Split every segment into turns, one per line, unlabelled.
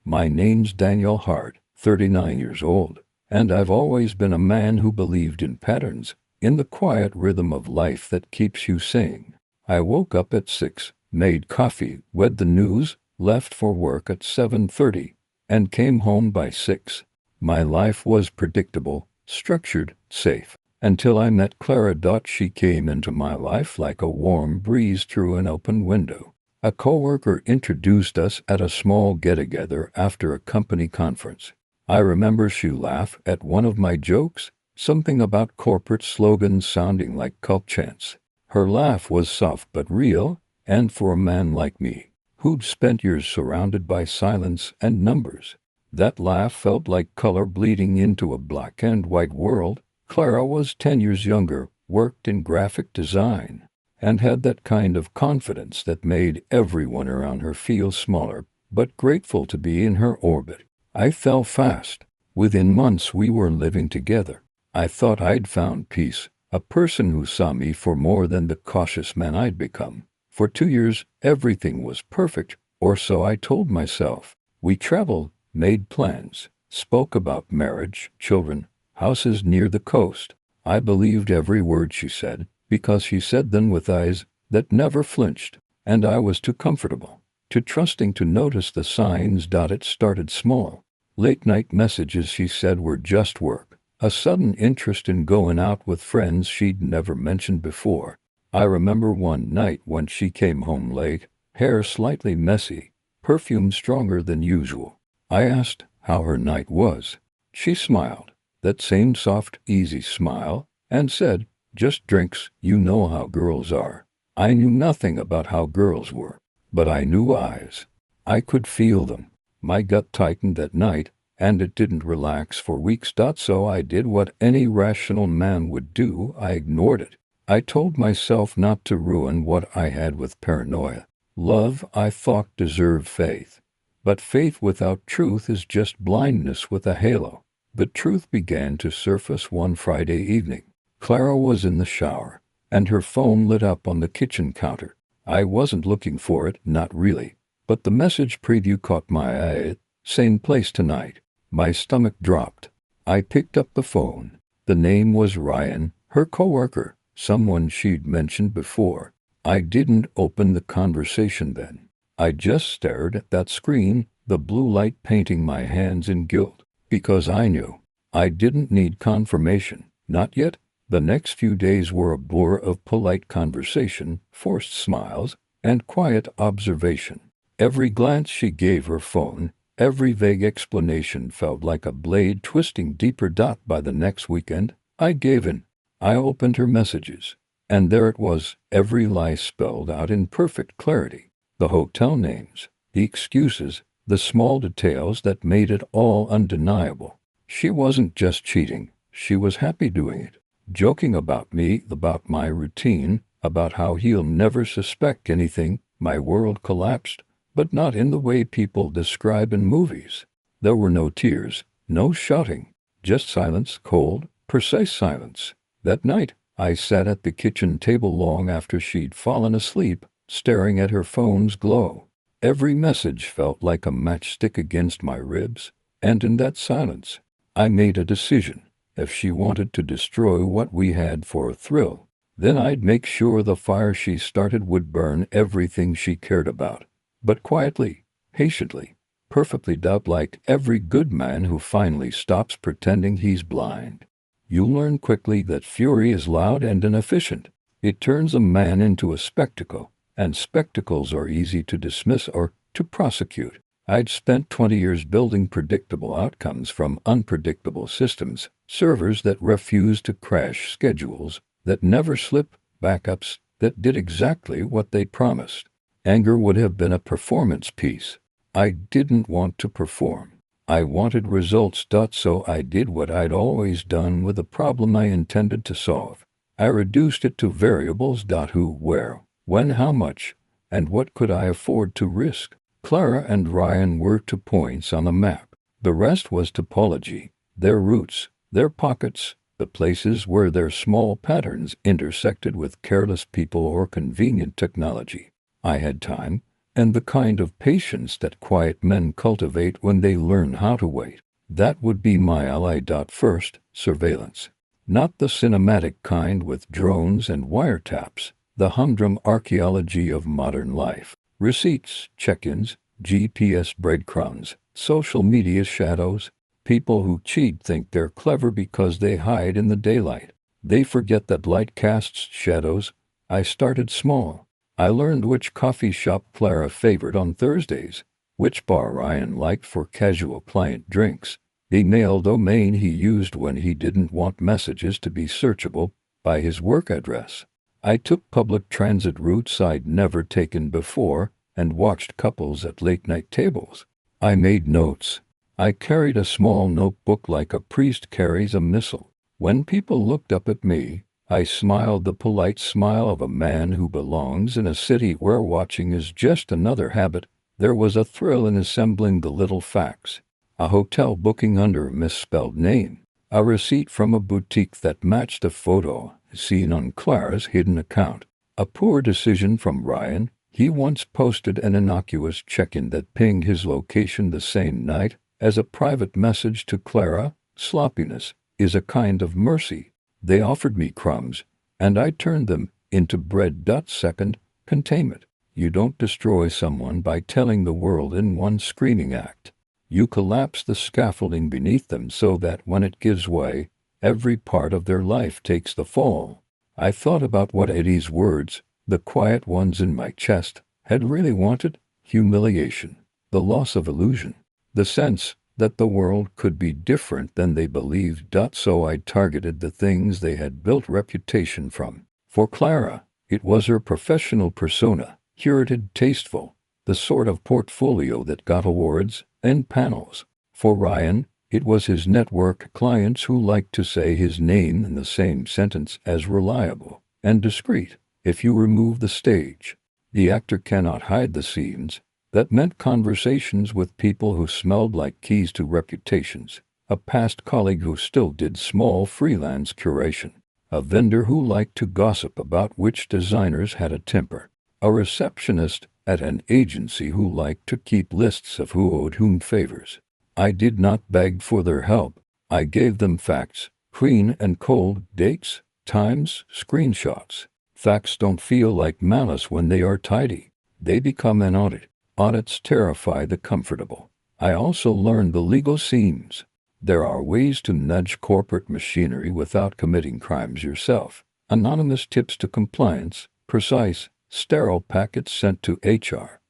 My name's Daniel Hart, 39 years old, and I've always been a man who believed in patterns, in the quiet rhythm of life that keeps you sane. I woke up at 6, made coffee, read the news, left for work at 7:30, and came home by 6. My life was predictable, structured, safe, until I met Clara. She came into my life like a warm breeze through an open window. A coworker introduced us at a small get-together after a company conference. I remember she laughed at one of my jokes, something about corporate slogans sounding like cult chants. Her laugh was soft but real, and for a man like me, who'd spent years surrounded by silence and numbers, that laugh felt like color bleeding into a black and white world. Clara was 10 years younger, worked in graphic design, and had that kind of confidence that made everyone around her feel smaller, but grateful to be in her orbit. I fell fast. Within months we were living together. I thought I'd found peace, a person who saw me for more than the cautious man I'd become. For 2 years, everything was perfect, or so I told myself. We traveled, made plans, spoke about marriage, children, houses near the coast. I believed every word she said, because she said them with eyes that never flinched, and I was too comfortable, too trusting to notice the signs. It started small. Late-night messages she said were just work, a sudden interest in going out with friends she'd never mentioned before. I remember one night when she came home late, hair slightly messy, perfume stronger than usual. I asked how her night was. She smiled, that same soft, easy smile, and said, "Just drinks, you know how girls are." I knew nothing about how girls were, but I knew eyes. I could feel them. My gut tightened that night, and it didn't relax for weeks. So I did what any rational man would do. I ignored it. I told myself not to ruin what I had with paranoia. Love, I thought, deserved faith. But faith without truth is just blindness with a halo. The truth began to surface one Friday evening. Clara was in the shower, and her phone lit up on the kitchen counter. I wasn't looking for it, not really, but the message preview caught my eye. Same place tonight. My stomach dropped. I picked up the phone. The name was Ryan, her coworker, someone she'd mentioned before. I didn't open the conversation then. I just stared at that screen, the blue light painting my hands in guilt, because I knew I didn't need confirmation, not yet. The next few days were a blur of polite conversation, forced smiles, and quiet observation. Every glance she gave her phone, every vague explanation felt like a blade twisting deeper. By the next weekend, I gave in. I opened her messages, and there it was, every lie spelled out in perfect clarity. The hotel names, the excuses, the small details that made it all undeniable. She wasn't just cheating, she was happy doing it. Joking about me, about my routine, about how he'll never suspect anything. My world collapsed, but not in the way people describe in movies. There were no tears, no shouting, just silence, cold, precise silence. That night, I sat at the kitchen table long after she'd fallen asleep, staring at her phone's glow. Every message felt like a matchstick against my ribs, and in that silence, I made a decision. If she wanted to destroy what we had for a thrill, then I'd make sure the fire she started would burn everything she cared about. But quietly, patiently, perfectly. Like every good man who finally stops pretending he's blind. You learn quickly that fury is loud and inefficient. It turns a man into a spectacle, and spectacles are easy to dismiss or to prosecute. I'd spent 20 years building predictable outcomes from unpredictable systems, servers that refused to crash, schedules that never slip, backups that did exactly what they promised. Anger would have been a performance piece. I didn't want to perform. I wanted results. So I did what I'd always done with a problem I intended to solve. I reduced it to variables. Who, where, when, how much, and what could I afford to risk. Clara and Ryan were 2 points on a map. The rest was topology, their roots, their pockets, the places where their small patterns intersected with careless people or convenient technology. I had time, and the kind of patience that quiet men cultivate when they learn how to wait. That would be my ally. First, surveillance. Not the cinematic kind with drones and wiretaps, the humdrum archaeology of modern life. Receipts, check-ins, GPS breadcrumbs, social media shadows. People who cheat think they're clever because they hide in the daylight. They forget that light casts shadows. I started small. I learned which coffee shop Clara favored on Thursdays, which bar Ryan liked for casual client drinks, the mail domain he used when he didn't want messages to be searchable by his work address. I took public transit routes I'd never taken before and watched couples at late-night tables. I made notes. I carried a small notebook like a priest carries a missal. When people looked up at me, I smiled the polite smile of a man who belongs in a city where watching is just another habit. There was a thrill in assembling the little facts. A hotel booking under a misspelled name. A receipt from a boutique that matched a photo seen on Clara's hidden account. A poor decision from Ryan. He once posted an innocuous check-in that pinged his location the same night as a private message to Clara. Sloppiness is a kind of mercy. They offered me crumbs, and I turned them into bread. Second, containment. You don't destroy someone by telling the world in one screaming act. You collapse the scaffolding beneath them so that when it gives way, every part of their life takes the fall. I thought about what Eddie's words, the quiet ones in my chest, had really wanted: humiliation, the loss of illusion, the sense that the world could be different than they believed. So I targeted the things they had built reputation from. For Clara, it was her professional persona, curated, tasteful, the sort of portfolio that got awards and panels. For Ryan, it was his network clients who liked to say his name in the same sentence as reliable and discreet. If you remove the stage, the actor cannot hide the scenes. That meant conversations with people who smelled like keys to reputations, a past colleague who still did small freelance curation, a vendor who liked to gossip about which designers had a temper, a receptionist at an agency who liked to keep lists of who owed whom favors. I did not beg for their help. I gave them facts, clean and cold, dates, times, screenshots. Facts don't feel like malice when they are tidy. They become an audit. Audits terrify the comfortable. I also learned the legal seams. There are ways to nudge corporate machinery without committing crimes yourself. Anonymous tips to compliance, precise, sterile packets sent to HR.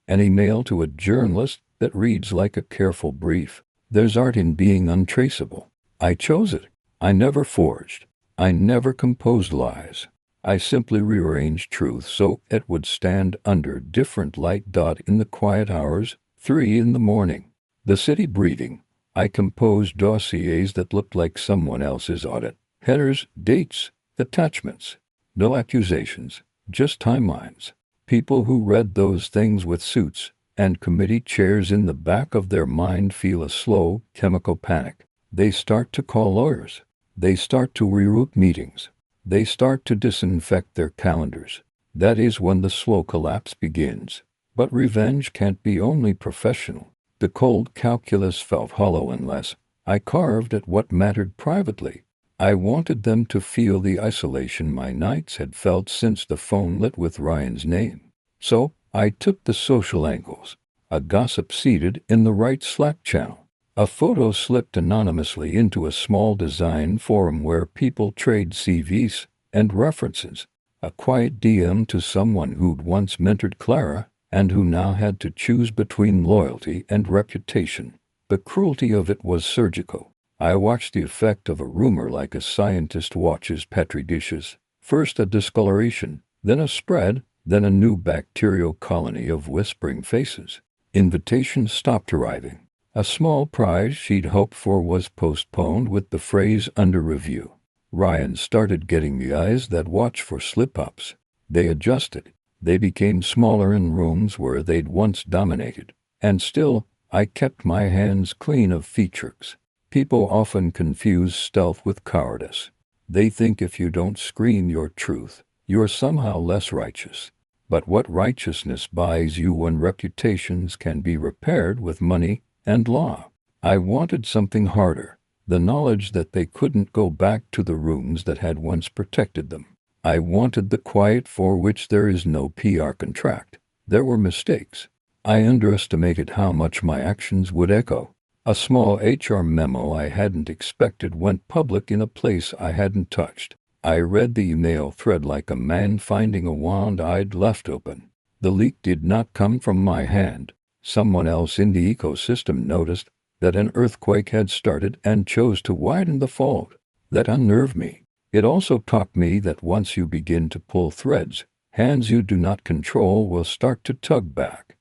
An email to a journalist that reads like a careful brief. There's art in being untraceable. I chose it. I never forged. I never composed lies. I simply rearranged truth so it would stand under different light. In the quiet hours, 3 in the morning, the city breathing, I composed dossiers that looked like someone else's audit. Headers, dates, attachments. No accusations, just timelines. People who read those things with suits and committee chairs in the back of their mind feel a slow, chemical panic. They start to call lawyers. They start to reroute meetings. They start to disinfect their calendars. That is when the slow collapse begins. But revenge can't be only professional. The cold calculus felt hollow unless I carved at what mattered privately. I wanted them to feel the isolation my nights had felt since the phone lit with Ryan's name. So I took the social angles. A gossip seated in the right Slack channel. A photo slipped anonymously into a small design forum where people trade CVs and references. A quiet DM to someone who'd once mentored Clara and who now had to choose between loyalty and reputation. The cruelty of it was surgical. I watched the effect of a rumor like a scientist watches petri dishes. First a discoloration, then a spread, then a new bacterial colony of whispering faces. Invitations stopped arriving. A small prize she'd hoped for was postponed with the phrase under review. Ryan started getting the eyes that watch for slip-ups. They adjusted. They became smaller in rooms where they'd once dominated. And still, I kept my hands clean of featrix. People often confuse stealth with cowardice. They think if you don't scream your truth, you're somehow less righteous. But what righteousness buys you when reputations can be repaired with money and law? I wanted something harder, the knowledge that they couldn't go back to the rooms that had once protected them. I wanted the quiet for which there is no PR contract. There were mistakes. I underestimated how much my actions would echo. A small HR memo I hadn't expected went public in a place I hadn't touched. I read the email thread like a man finding a wand I'd left open. The leak did not come from my hand. Someone else in the ecosystem noticed that an earthquake had started and chose to widen the fault. That unnerved me. It also taught me that once you begin to pull threads, hands you do not control will start to tug back.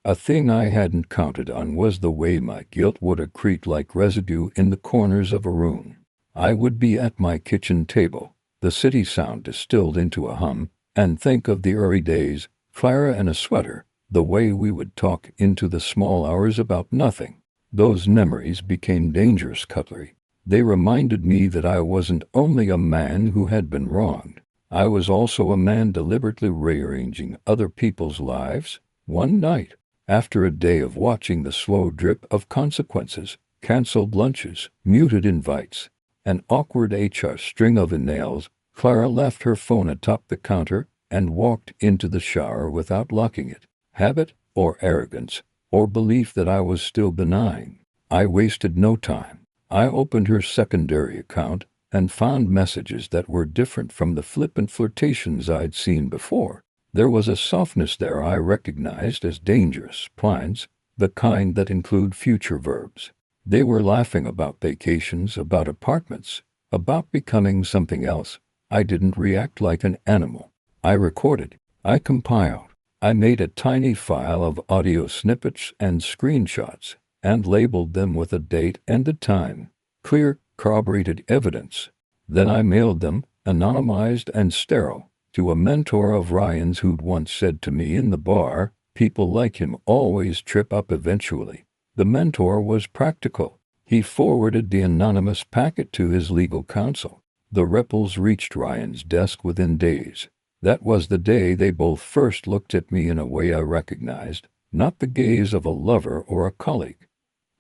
A thing I hadn't counted on was the way my guilt would accrete like residue in the corners of a room. I would be at my kitchen table, the city sound distilled into a hum, and think of the early days, Clara in a sweater, the way we would talk into the small hours about nothing. Those memories became dangerous cutlery. They reminded me that I wasn't only a man who had been wronged. I was also a man deliberately rearranging other people's lives. One night, after a day of watching the slow drip of consequences, canceled lunches, muted invites, an awkward HR string of emails, Clara left her phone atop the counter and walked into the shower without locking it. Habit, or arrogance, or belief that I was still benign. I wasted no time. I opened her secondary account and found messages that were different from the flippant flirtations I'd seen before. There was a softness there I recognized as dangerous plans, the kind that include future verbs. They were laughing about vacations, about apartments, about becoming something else. I didn't react like an animal. I recorded. I compiled. I made a tiny file of audio snippets and screenshots and labeled them with a date and a time. Clear, corroborated evidence. Then I mailed them, anonymized and sterile, to a mentor of Ryan's who'd once said to me in the bar, "People like him always trip up eventually." The mentor was practical. He forwarded the anonymous packet to his legal counsel. The ripples reached Ryan's desk within days. That was the day they both first looked at me in a way I recognized, not the gaze of a lover or a colleague,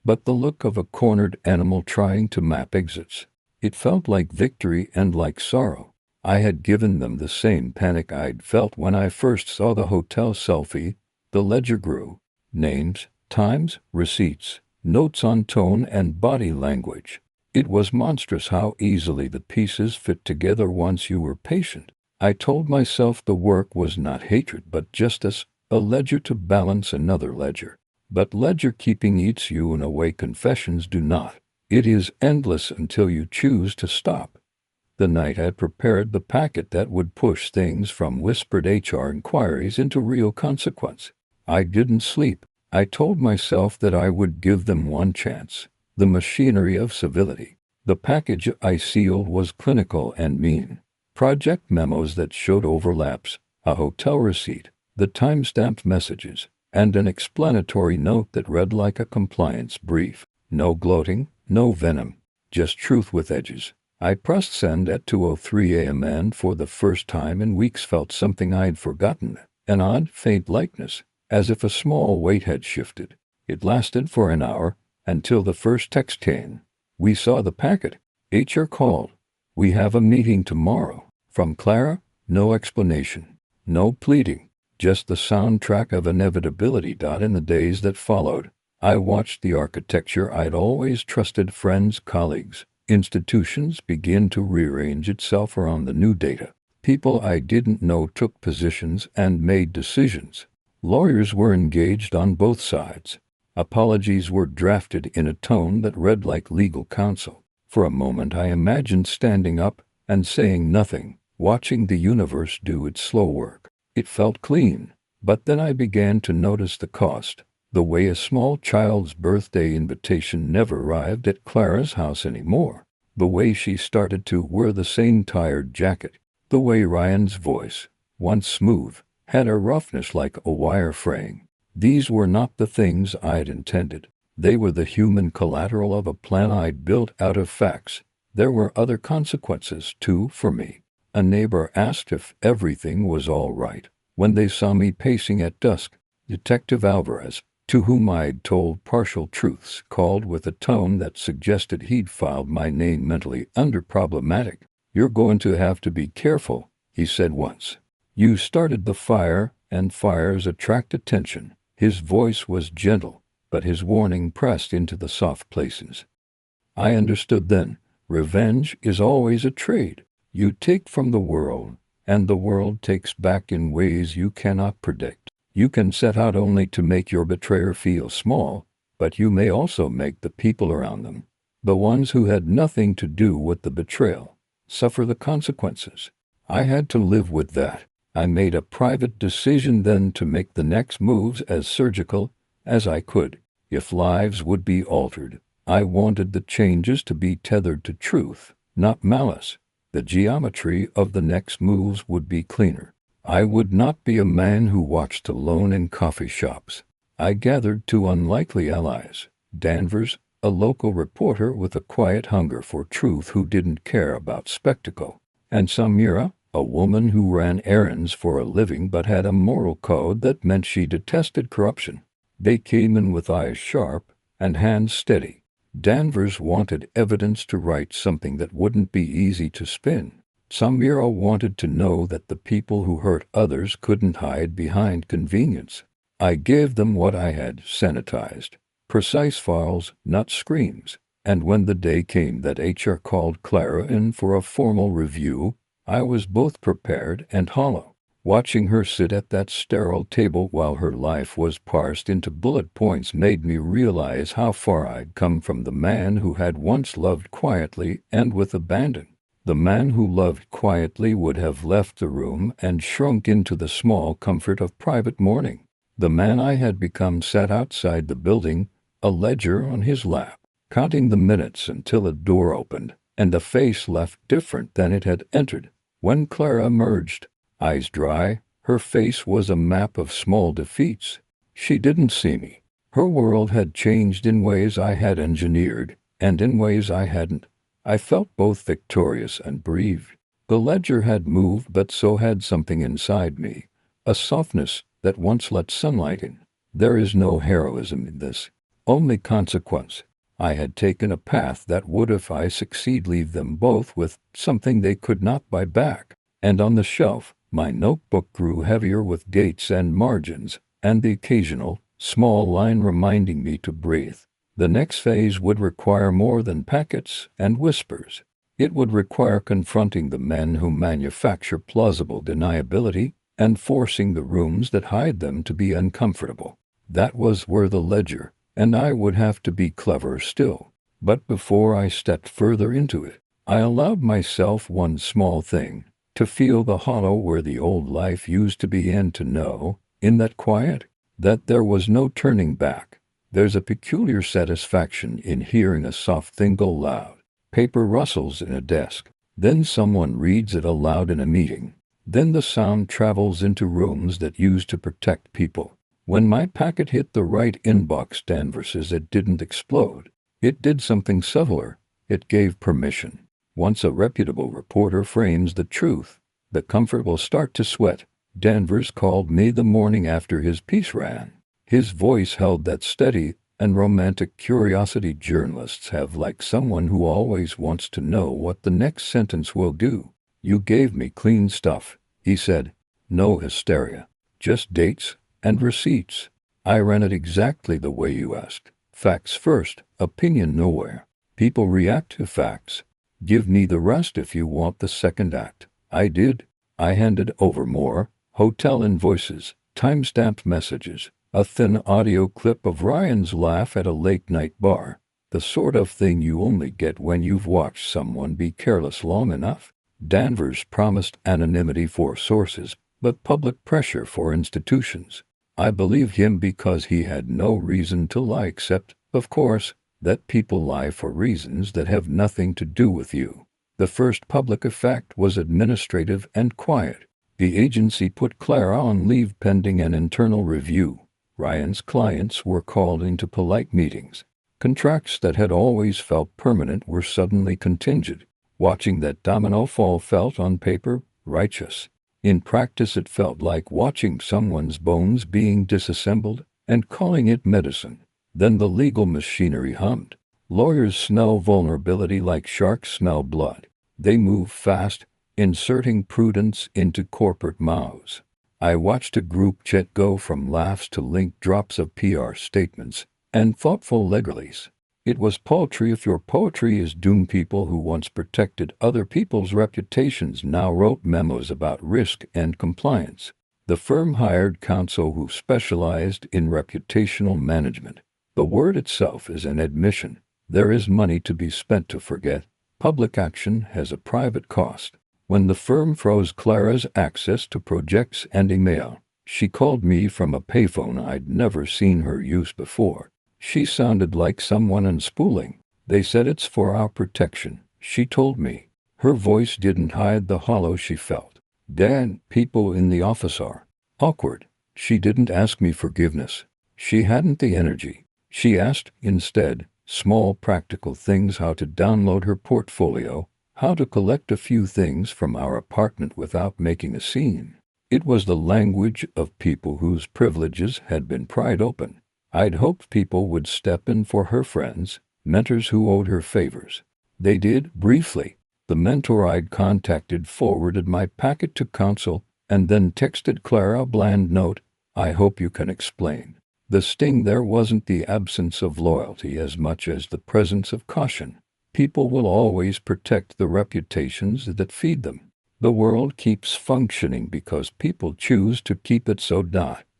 but the look of a cornered animal trying to map exits. It felt like victory and like sorrow. I had given them the same panic I'd felt when I first saw the hotel selfie. The ledger grew. Names, times, receipts, notes on tone and body language. It was monstrous how easily the pieces fit together once you were patient. I told myself the work was not hatred but justice, a ledger to balance another ledger. But ledger keeping eats you in a way confessions do not. It is endless until you choose to stop. The night I prepared the packet that would push things from whispered HR inquiries into real consequence. I didn't sleep. I told myself that I would give them one chance. The machinery of civility. The package I sealed was clinical and mean. Project memos that showed overlaps, a hotel receipt, the time-stamped messages, and an explanatory note that read like a compliance brief. No gloating, no venom, just truth with edges. I pressed send at 2:03 a.m. and for the first time in weeks felt something I'd forgotten, an odd, faint lightness, as if a small weight had shifted. It lasted for an hour, until the first text came. "We saw the packet. HR called. We have a meeting tomorrow." From Clara, no explanation, no pleading, just the soundtrack of inevitability. In the days that followed, I watched the architecture I'd always trusted, friends, colleagues, institutions, begin to rearrange itself around the new data. People I didn't know took positions and made decisions. Lawyers were engaged on both sides. Apologies were drafted in a tone that read like legal counsel. For a moment I imagined standing up and saying nothing, watching the universe do its slow work. It felt clean, but then I began to notice the cost. The way a small child's birthday invitation never arrived at Clara's house anymore. The way she started to wear the same tired jacket. The way Ryan's voice, once smooth, had a roughness like a wire fraying. These were not the things I'd intended. They were the human collateral of a plan I'd built out of facts. There were other consequences, too, for me. A neighbor asked if everything was all right. When they saw me pacing at dusk, Detective Alvarez, to whom I'd told partial truths, called with a tone that suggested he'd filed my name mentally under problematic. "You're going to have to be careful," he said once. "You started the fire, and fires attract attention." His voice was gentle, but his warning pressed into the soft places. I understood then. Revenge is always a trade. You take from the world, and the world takes back in ways you cannot predict. You can set out only to make your betrayer feel small, but you may also make the people around them, the ones who had nothing to do with the betrayal, suffer the consequences. I had to live with that. I made a private decision then to make the next moves as surgical as I could. If lives would be altered, I wanted the changes to be tethered to truth, not malice. The geometry of the next moves would be cleaner. I would not be a man who watched alone in coffee shops. I gathered two unlikely allies: Danvers, a local reporter with a quiet hunger for truth who didn't care about spectacle, and Samira, a woman who ran errands for a living but had a moral code that meant she detested corruption. They came in with eyes sharp and hands steady. Danvers wanted evidence to write something that wouldn't be easy to spin. Samira wanted to know that the people who hurt others couldn't hide behind convenience. I gave them what I had sanitized: precise files, not screams. And when the day came that HR called Clara in for a formal review, I was both prepared and hollow. Watching her sit at that sterile table while her life was parsed into bullet points made me realize how far I'd come from the man who had once loved quietly and with abandon. The man who loved quietly would have left the room and shrunk into the small comfort of private mourning. The man I had become sat outside the building, a ledger on his lap, counting the minutes until a door opened, and the face left different than it had entered. When Clara emerged, eyes dry, her face was a map of small defeats. She didn't see me. Her world had changed in ways I had engineered, and in ways I hadn't. I felt both victorious and bereaved. The ledger had moved, but so had something inside me, a softness that once let sunlight in. There is no heroism in this, only consequence. I had taken a path that would, if I succeed, leave them both with something they could not buy back. And on the shelf, my notebook grew heavier with dates and margins, and the occasional, small line reminding me to breathe. The next phase would require more than packets and whispers. It would require confronting the men who manufacture plausible deniability and forcing the rooms that hide them to be uncomfortable. That was where the ledger, and I would have to be clever still. But before I stepped further into it, I allowed myself one small thing: to feel the hollow where the old life used to be, and to know, in that quiet, that there was no turning back. There's a peculiar satisfaction in hearing a soft thing go loud. Paper rustles in a desk. Then someone reads it aloud in a meeting. Then the sound travels into rooms that used to protect people. When my packet hit the right inbox, Danvers's, it didn't explode. It did something subtler. It gave permission. Once a reputable reporter frames the truth, the comfort will start to sweat. Danvers called me the morning after his piece ran. His voice held that steady and romantic curiosity journalists have, like someone who always wants to know what the next sentence will do. "You gave me clean stuff," he said. "No hysteria. Just dates and receipts. I ran it exactly the way you asked. Facts first, opinion nowhere. People react to facts. Give me the rest if you want the second act." I did. I handed over more: hotel invoices, time-stamped messages, a thin audio clip of Ryan's laugh at a late-night bar, the sort of thing you only get when you've watched someone be careless long enough. Danvers promised anonymity for sources, but public pressure for institutions. I believed him because he had no reason to lie except, of course, that people lie for reasons that have nothing to do with you. The first public effect was administrative and quiet. The agency put Clara on leave pending an internal review. Ryan's clients were called into polite meetings. Contracts that had always felt permanent were suddenly contingent. Watching that domino fall felt on paper righteous. In practice, it felt like watching someone's bones being disassembled and calling it medicine. Then the legal machinery hummed. Lawyers smell vulnerability like sharks smell blood. They move fast, inserting prudence into corporate mouths. I watched a group chat go from laughs to linked drops of PR statements and thoughtful legalese. It was paltry if your poetry is doomed. People who once protected other people's reputations now wrote memos about risk and compliance. The firm hired counsel who specialized in reputational management. The word itself is an admission. There is money to be spent to forget. Public action has a private cost. When the firm froze Clara's access to projects and email, she called me from a payphone I'd never seen her use before. She sounded like someone unspooling. They said it's for our protection, she told me. Her voice didn't hide the hollow she felt. Dan, people in the office are awkward. She didn't ask me forgiveness. She hadn't the energy. She asked, instead, small practical things: how to download her portfolio, how to collect a few things from our apartment without making a scene. It was the language of people whose privileges had been pried open. I'd hoped people would step in for her friends, mentors who owed her favors. They did, briefly. The mentor I'd contacted forwarded my packet to counsel and then texted Clara a bland note, "I hope you can explain." The sting there wasn't the absence of loyalty as much as the presence of caution. People will always protect the reputations that feed them. The world keeps functioning because people choose to keep it so.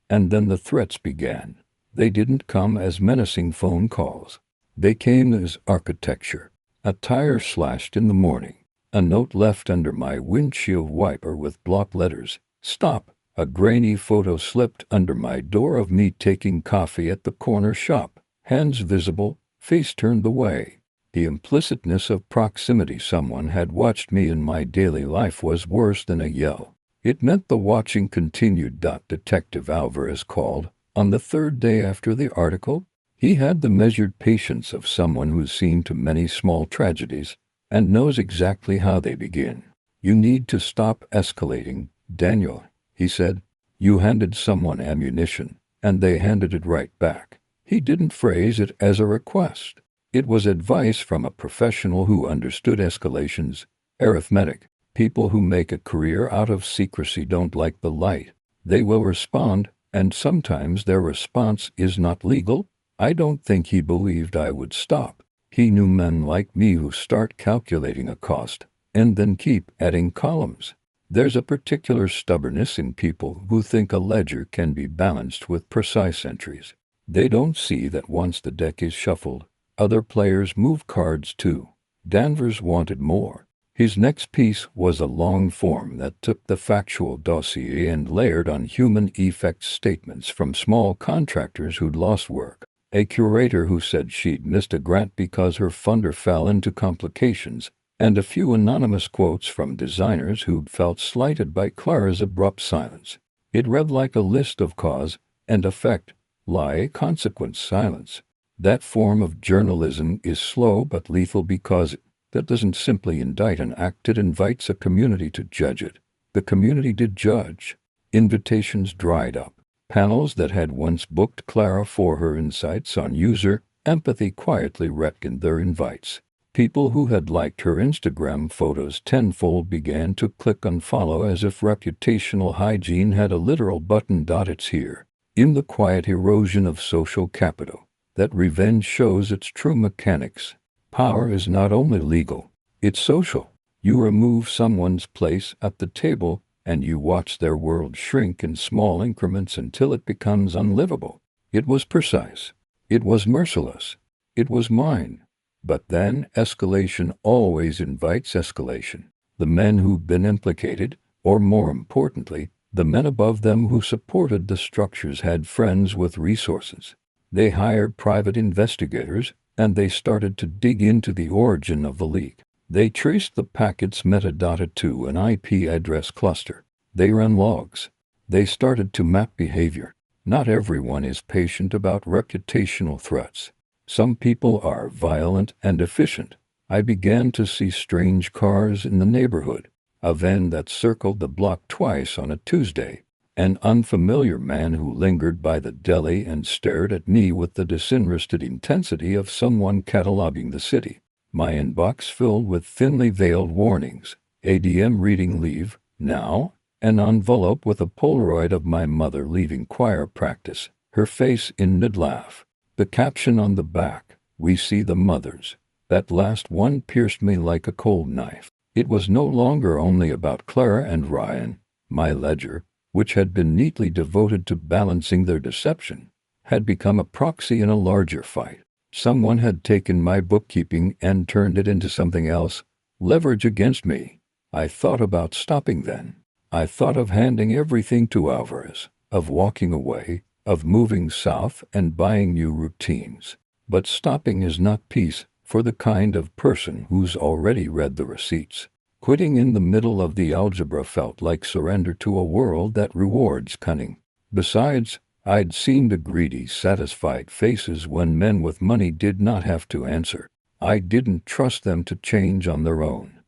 And then the threats began. They didn't come as menacing phone calls. They came as architecture. A tire slashed in the morning. A note left under my windshield wiper with block letters, "Stop." A grainy photo slipped under my door of me taking coffee at the corner shop, hands visible, face turned away. The implicitness of proximity. Someone had watched me in my daily life was worse than a yell. It meant the watching continued. Detective Alvarez called on the third day after the article. He had the measured patience of someone who's seen too many small tragedies and knows exactly how they begin. "You need to stop escalating, Daniel," he said. "You handed someone ammunition, and they handed it right back." He didn't phrase it as a request. It was advice from a professional who understood escalations. Arithmetic. People who make a career out of secrecy don't like the light. They will respond, and sometimes their response is not legal. I don't think he believed I would stop. He knew men like me who start calculating a cost and then keep adding columns. There's a particular stubbornness in people who think a ledger can be balanced with precise entries. They don't see that once the deck is shuffled, other players move cards too. Danvers wanted more. His next piece was a long form that took the factual dossier and layered on human effects statements from small contractors who'd lost work, a curator who said she'd missed a grant because her funder fell into complications, and a few anonymous quotes from designers who'd felt slighted by Clara's abrupt silence. It read like a list of cause and effect, lie, consequence, silence. That form of journalism is slow but lethal because that doesn't simply indict an act, it invites a community to judge it. The community did judge. Invitations dried up. Panels that had once booked Clara for her insights on user empathy quietly reckoned their invites. People who had liked her Instagram photos tenfold began to click unfollow as if reputational hygiene had a literal button. It's here, in the quiet erosion of social capital, that revenge shows its true mechanics. Power is not only legal, it's social. You remove someone's place at the table, and you watch their world shrink in small increments until it becomes unlivable. It was precise. It was merciless. It was mine. But then escalation always invites escalation. The men who've been implicated, or more importantly, the men above them who supported the structures, had friends with resources. They hired private investigators, and they started to dig into the origin of the leak. They traced the packet's metadata to an IP address cluster. They ran logs. They started to map behavior. Not everyone is patient about reputational threats. Some people are violent and efficient. I began to see strange cars in the neighborhood. A van that circled the block twice on a Tuesday. An unfamiliar man who lingered by the deli and stared at me with the disinterested intensity of someone cataloging the city. My inbox filled with thinly veiled warnings. ADM reading leave, now. An envelope with a Polaroid of my mother leaving choir practice, her face in mid-laugh. The caption on the back, "We see the mothers." That last one pierced me like a cold knife. It was no longer only about Clara and Ryan. My ledger, which had been neatly devoted to balancing their deception, had become a proxy in a larger fight. Someone had taken my bookkeeping and turned it into something else, leverage against me. I thought about stopping then. I thought of handing everything to Alvarez, of walking away, of moving south and buying new routines. But stopping is not peace for the kind of person who's already read the receipts. Quitting in the middle of the algebra felt like surrender to a world that rewards cunning. Besides, I'd seen the greedy, satisfied faces when men with money did not have to answer. I didn't trust them to change on their own.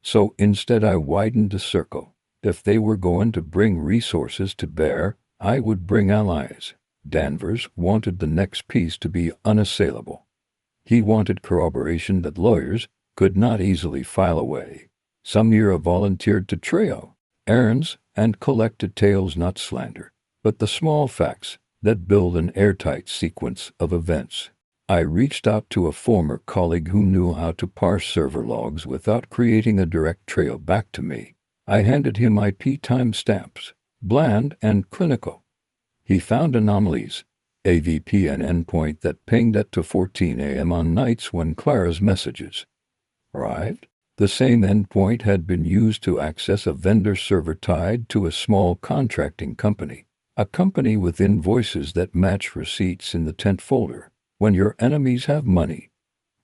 So instead I widened the circle. If they were going to bring resources to bear, I would bring allies. Danvers wanted the next piece to be unassailable. He wanted corroboration that lawyers could not easily file away. Some year I volunteered to trail errands and collected tales, not slander, but the small facts that build an airtight sequence of events. I reached out to a former colleague who knew how to parse server logs without creating a direct trail back to me. I handed him IP timestamps, bland and clinical. He found anomalies, a VPN endpoint that pinged at 2:14 a.m. on nights when Clara's messages arrived. The same endpoint had been used to access a vendor server tied to a small contracting company, a company with invoices that match receipts in the tent folder. When your enemies have money,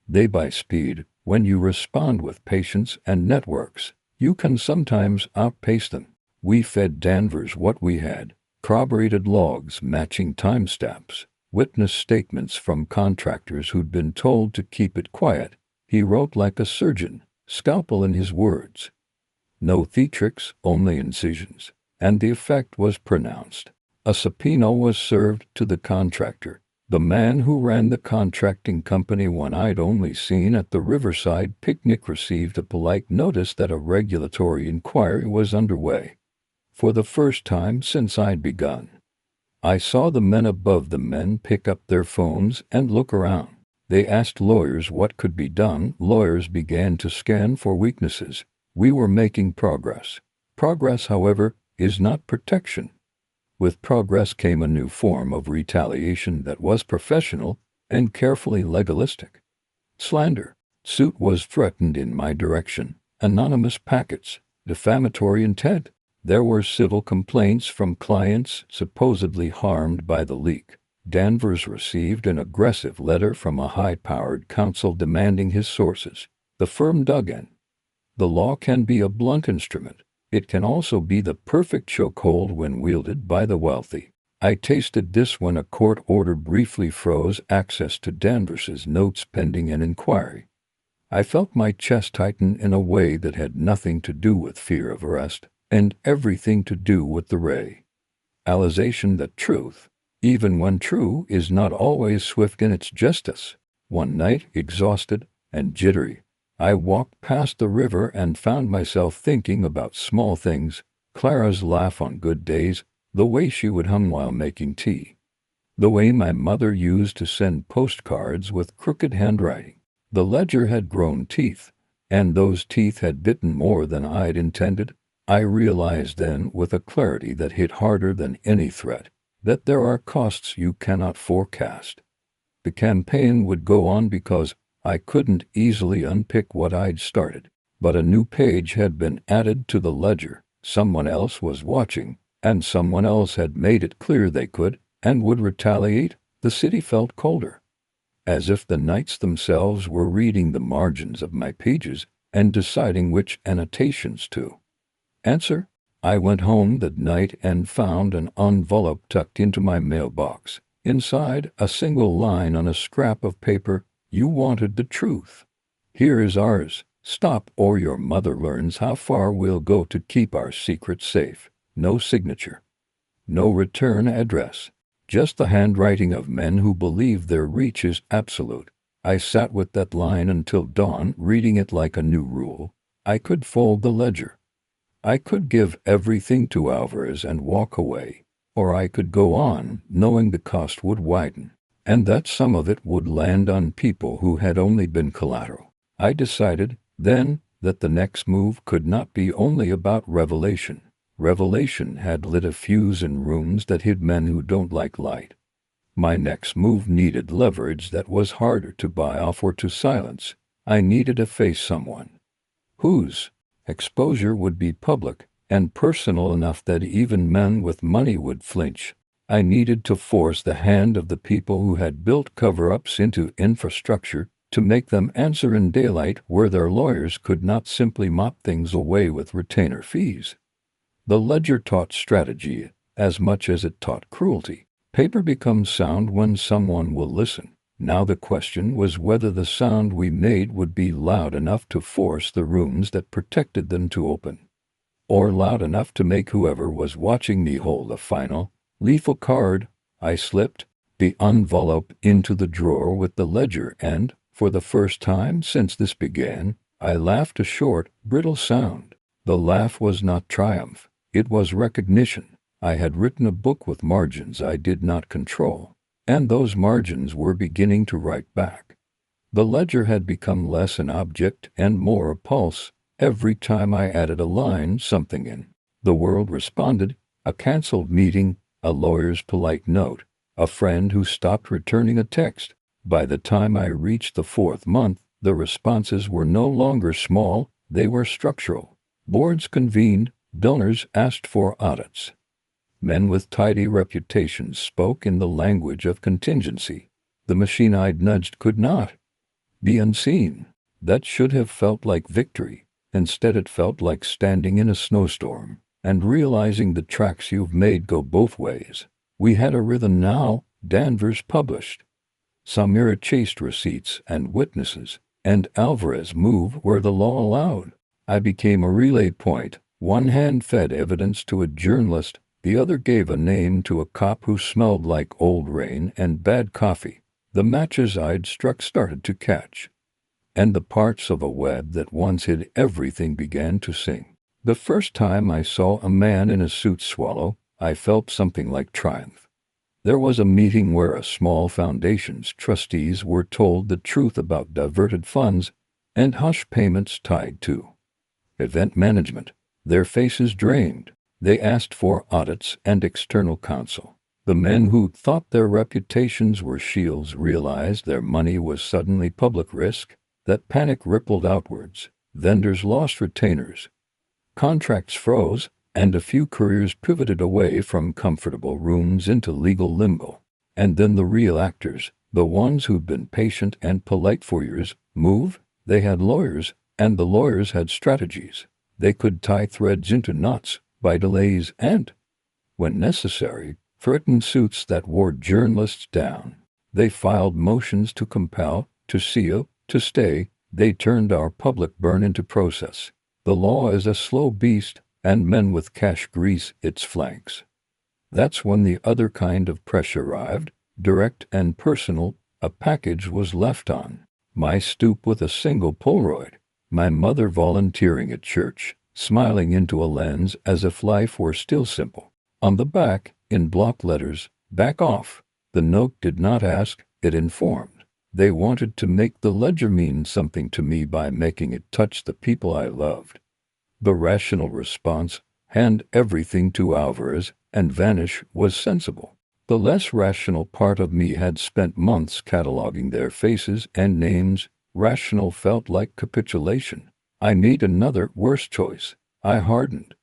they buy speed. When you respond with patience and networks, you can sometimes outpace them. We fed Danvers what we had: corroborated logs matching timestamps, witness statements from contractors who'd been told to keep it quiet. He wrote like a surgeon, scalpel in his words. No theatrics, only incisions. And the effect was pronounced. A subpoena was served to the contractor, the man who ran the contracting company one I'd only seen at the Riverside picnic. Received a polite notice that a regulatory inquiry was underway. For the first time since I'd begun, I saw the men above the men pick up their phones and look around. They asked lawyers what could be done. Lawyers began to scan for weaknesses. We were making progress. Progress, however, is not protection. With progress came a new form of retaliation that was professional and carefully legalistic. Slander. Suit was threatened in my direction. Anonymous packets. Defamatory intent. There were civil complaints from clients supposedly harmed by the leak. Danvers received an aggressive letter from a high-powered counsel demanding his sources. The firm dug in. The law can be a blunt instrument. It can also be the perfect chokehold when wielded by the wealthy. I tasted this when a court order briefly froze access to Danvers's notes pending an inquiry. I felt my chest tighten in a way that had nothing to do with fear of arrest and everything to do with the realization that truth, even when true, is not always swift in its justice. One night, exhausted and jittery, I walked past the river and found myself thinking about small things: Clara's laugh on good days, the way she would hum while making tea, the way my mother used to send postcards with crooked handwriting. The ledger had grown teeth, and those teeth had bitten more than I'd intended. I realized then, with a clarity that hit harder than any threat, that there are costs you cannot forecast. The campaign would go on because I couldn't easily unpick what I'd started. But a new page had been added to the ledger. Someone else was watching, and someone else had made it clear they could and would retaliate. The city felt colder, as if the nights themselves were reading the margins of my pages and deciding which annotations to answer. I went home that night and found an envelope tucked into my mailbox. Inside, a single line on a scrap of paper: "You wanted the truth. Here is ours. Stop, or your mother learns how far we'll go to keep our secrets safe. No signature. No return address. Just the handwriting of men who believe their reach is absolute. I sat with that line until dawn, reading it like a new rule. I could fold the ledger. I could give everything to Alvarez and walk away. Or I could go on, knowing the cost would widen, and that some of it would land on people who had only been collateral. I decided, then, that the next move could not be only about revelation. Revelation had lit a fuse in rooms that hid men who don't like light. My next move needed leverage that was harder to buy off or to silence. I needed to face someone whose exposure would be public and personal enough that even men with money would flinch. I needed to force the hand of the people who had built cover-ups into infrastructure, to make them answer in daylight where their lawyers could not simply mop things away with retainer fees. The ledger taught strategy as much as it taught cruelty. Paper becomes sound when someone will listen. Now the question was whether the sound we made would be loud enough to force the rooms that protected them to open, or loud enough to make whoever was watching me hold a final, lethal card. I slipped the envelope into the drawer with the ledger and, for the first time since this began, I laughed a short, brittle sound. The laugh was not triumph. It was recognition. I had written a book with margins I did not control, and those margins were beginning to write back. The ledger had become less an object and more a pulse. Every time I added a line, something in the world responded: a canceled meeting, a lawyer's polite note, a friend who stopped returning a text. By the time I reached the fourth month, the responses were no longer small, they were structural. Boards convened, donors asked for audits. Men with tidy reputations spoke in the language of contingency. The machine I'd nudged could not be unseen. That should have felt like victory. Instead, it felt like standing in a snowstorm and realizing the tracks you've made go both ways. We had a rhythm now. Danvers published. Samira chased receipts and witnesses, and Alvarez moved where the law allowed. I became a relay point. One hand fed evidence to a journalist, the other gave a name to a cop who smelled like old rain and bad coffee. The matches I'd struck started to catch, and the parts of a web that once hid everything began to sing. The first time I saw a man in a suit swallow, I felt something like triumph. There was a meeting where a small foundation's trustees were told the truth about diverted funds and hush payments tied to event management. Their faces drained. They asked for audits and external counsel. The men who thought their reputations were shields realized their money was suddenly public risk. That panic rippled outwards. Vendors lost retainers. Contracts froze, and a few careers pivoted away from comfortable rooms into legal limbo. And then the real actors, the ones who'd been patient and polite for years, moved. They had lawyers, and the lawyers had strategies. They could tie threads into knots, buy delays, and, when necessary, threaten suits that wore journalists down. They filed motions to compel, to seal, to stay. They turned our public burn into process. The law is a slow beast, and men with cash grease its flanks. That's when the other kind of pressure arrived, direct and personal. A package was left on my stoop with a single Polaroid. My mother volunteering at church, smiling into a lens as if life were still simple. On the back, in block letters, "Back off." The note did not ask, it informed. They wanted to make the ledger mean something to me by making it touch the people I loved. The rational response, hand everything to Alvarez and vanish, was sensible. The less rational part of me had spent months cataloging their faces and names. Rational felt like capitulation. I made another worse choice. I hardened.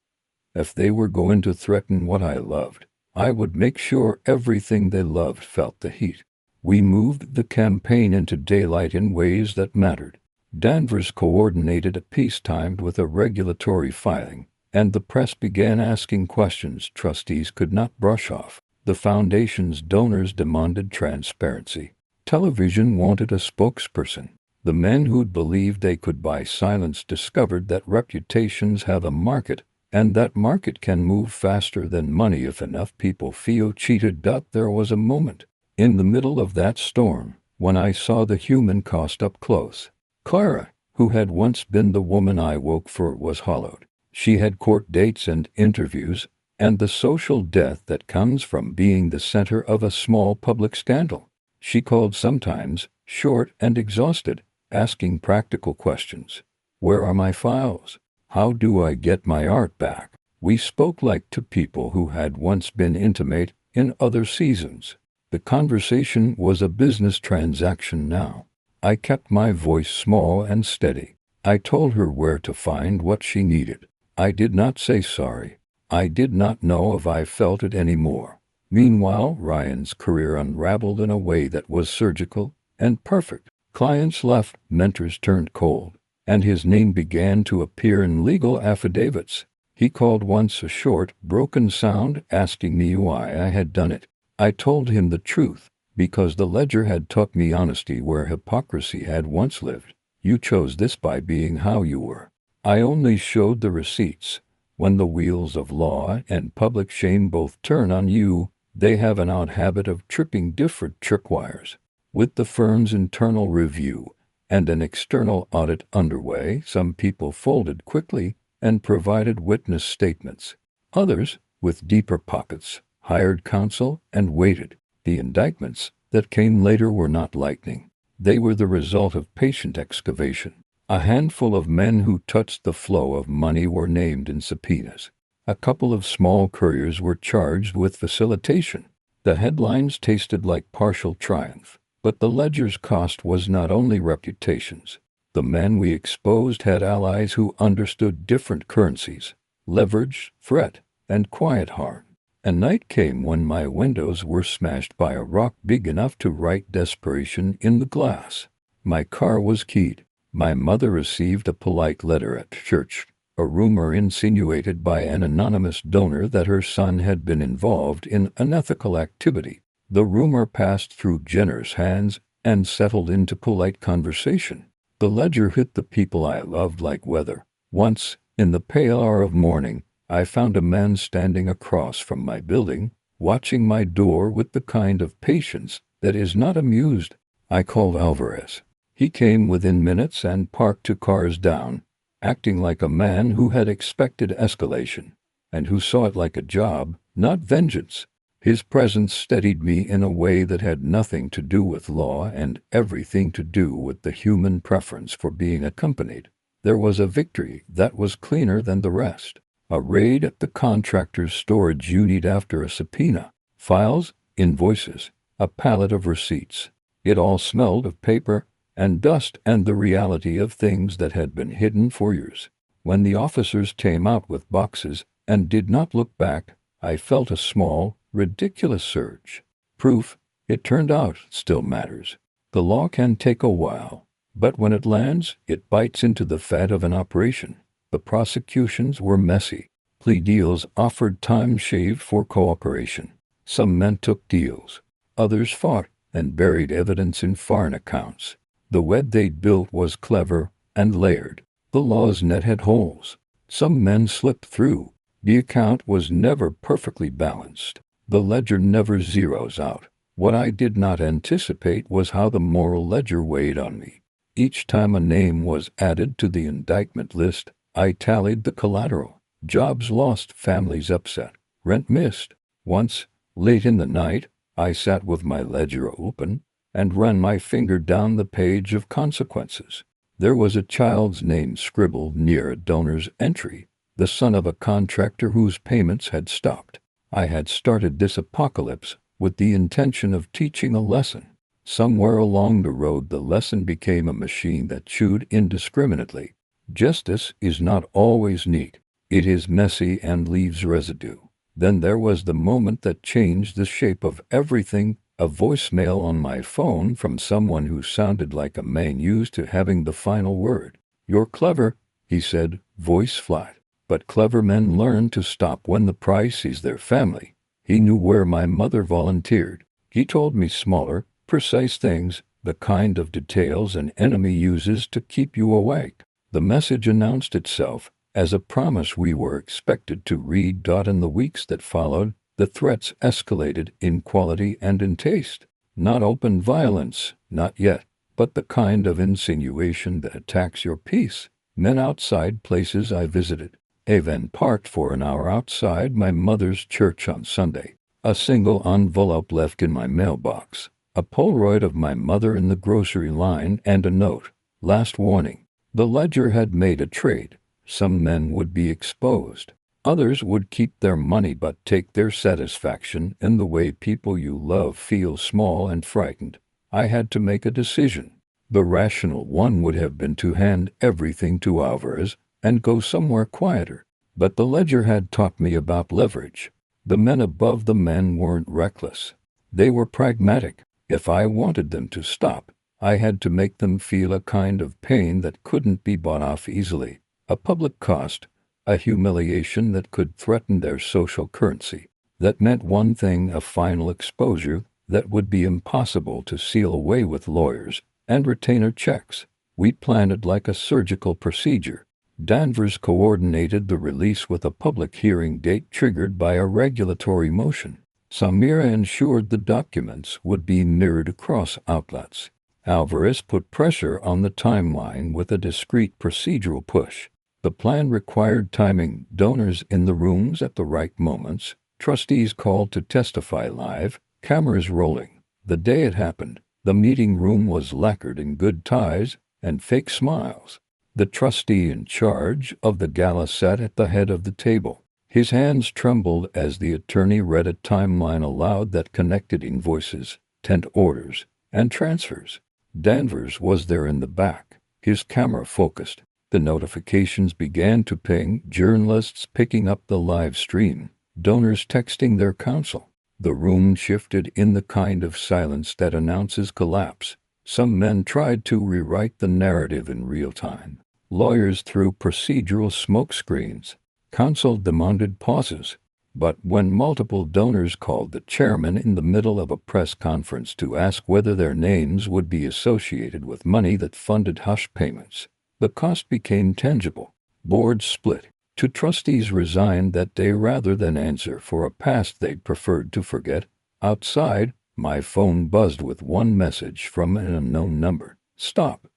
If they were going to threaten what I loved, I would make sure everything they loved felt the heat. We moved the campaign into daylight in ways that mattered. Danvers coordinated a piece timed with a regulatory filing, and the press began asking questions trustees could not brush off. The foundation's donors demanded transparency. Television wanted a spokesperson. The men who'd believed they could buy silence discovered that reputations have a market, and that market can move faster than money if enough people feel cheated. There was a moment, in the middle of that storm, when I saw the human cost up close. Clara, who had once been the woman I woke for, was hollowed. She had court dates and interviews, and the social death that comes from being the center of a small public scandal. She called sometimes, short and exhausted, asking practical questions. Where are my files? How do I get my art back? We spoke like two people who had once been intimate in other seasons. The conversation was a business transaction now. I kept my voice small and steady. I told her where to find what she needed. I did not say sorry. I did not know if I felt it anymore. Meanwhile, Ryan's career unraveled in a way that was surgical and perfect. Clients left, mentors turned cold, and his name began to appear in legal affidavits. He called once, a short, broken sound, asking me why I had done it. I told him the truth, because the ledger had taught me honesty where hypocrisy had once lived. You chose this by being how you were. I only showed the receipts. When the wheels of law and public shame both turn on you, they have an odd habit of tripping different tripwires. With the firm's internal review and an external audit underway, some people folded quickly and provided witness statements. Others, with deeper pockets, hired counsel and waited. The indictments that came later were not lightning. They were the result of patient excavation. A handful of men who touched the flow of money were named in subpoenas. A couple of small couriers were charged with facilitation. The headlines tasted like partial triumph, but the ledger's cost was not only reputations. The men we exposed had allies who understood different currencies: leverage, threat, and quiet harm. A night came when my windows were smashed by a rock big enough to write desperation in the glass. My car was keyed. My mother received a polite letter at church. A rumor insinuated by an anonymous donor that her son had been involved in unethical activity. The rumor passed through generous hands and settled into polite conversation. The ledger hit the people I loved like weather. Once, in the pale hour of morning, I found a man standing across from my building, watching my door with the kind of patience that is not amused. I called Alvarez. He came within minutes and parked 2 cars down, acting like a man who had expected escalation, and who saw it like a job, not vengeance. His presence steadied me in a way that had nothing to do with law and everything to do with the human preference for being accompanied. There was a victory that was cleaner than the rest. A raid at the contractor's storage unit after a subpoena. Files, invoices, a pallet of receipts. It all smelled of paper and dust and the reality of things that had been hidden for years. When the officers came out with boxes and did not look back, I felt a small, ridiculous surge. Proof, it turned out, still matters. The law can take a while, but when it lands, it bites into the fat of an operation. The prosecutions were messy. Plea deals offered time shaved for cooperation. Some men took deals. Others fought and buried evidence in foreign accounts. The web they'd built was clever and layered. The law's net had holes. Some men slipped through. The account was never perfectly balanced. The ledger never zeroes out. What I did not anticipate was how the moral ledger weighed on me. Each time a name was added to the indictment list, I tallied the collateral. Jobs lost, families upset, rent missed. Once, late in the night, I sat with my ledger open and ran my finger down the page of consequences. There was a child's name scribbled near a donor's entry, the son of a contractor whose payments had stopped. I had started this apocalypse with the intention of teaching a lesson. Somewhere along the road the lesson became a machine that chewed indiscriminately. Justice is not always neat. It is messy and leaves residue. Then there was the moment that changed the shape of everything. A voicemail on my phone from someone who sounded like a man used to having the final word. "You're clever," he said, voice flat. But clever men learn to stop when the price is their family. He knew where my mother volunteered. He told me smaller, precise things, the kind of details an enemy uses to keep you awake. The message announced itself as a promise we were expected to read. In the weeks that followed, the threats escalated in quality and in taste. Not open violence, not yet, but the kind of insinuation that attacks your peace. Men outside places I visited. A van parked for an hour outside my mother's church on Sunday. A single envelope left in my mailbox. A Polaroid of my mother in the grocery line and a note. Last warning. The ledger had made a trade. Some men would be exposed. Others would keep their money but take their satisfaction in the way people you love feel small and frightened. I had to make a decision. The rational one would have been to hand everything to Alvarez and go somewhere quieter. But the ledger had taught me about leverage. The men above the men weren't reckless. They were pragmatic. If I wanted them to stop, I had to make them feel a kind of pain that couldn't be bought off easily, a public cost, a humiliation that could threaten their social currency. That meant one thing: a final exposure that would be impossible to seal away with lawyers and retainer checks. We planned it like a surgical procedure. Danvers coordinated the release with a public hearing date triggered by a regulatory motion. Samira ensured the documents would be mirrored across outlets. Alvarez put pressure on the timeline with a discreet procedural push. The plan required timing, donors in the rooms at the right moments, trustees called to testify live, cameras rolling. The day it happened, the meeting room was lacquered in good ties and fake smiles. The trustee in charge of the gala sat at the head of the table. His hands trembled as the attorney read a timeline aloud that connected invoices, tent orders, and transfers. Danvers was there in the back, his camera focused. The notifications began to ping, journalists picking up the live stream, donors texting their counsel. The room shifted in the kind of silence that announces collapse. Some men tried to rewrite the narrative in real time. Lawyers threw procedural smokescreens. Counsel demanded pauses. But when multiple donors called the chairman in the middle of a press conference to ask whether their names would be associated with money that funded hush payments, the cost became tangible. Boards split. Two trustees resigned that day rather than answer for a past they'd preferred to forget. Outside, my phone buzzed with one message from an unknown number. Stop.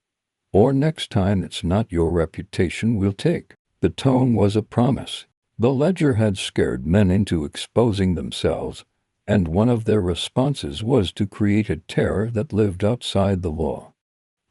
Or next time it's not your reputation we'll take. The tone was a promise. The ledger had scared men into exposing themselves, and one of their responses was to create a terror that lived outside the law.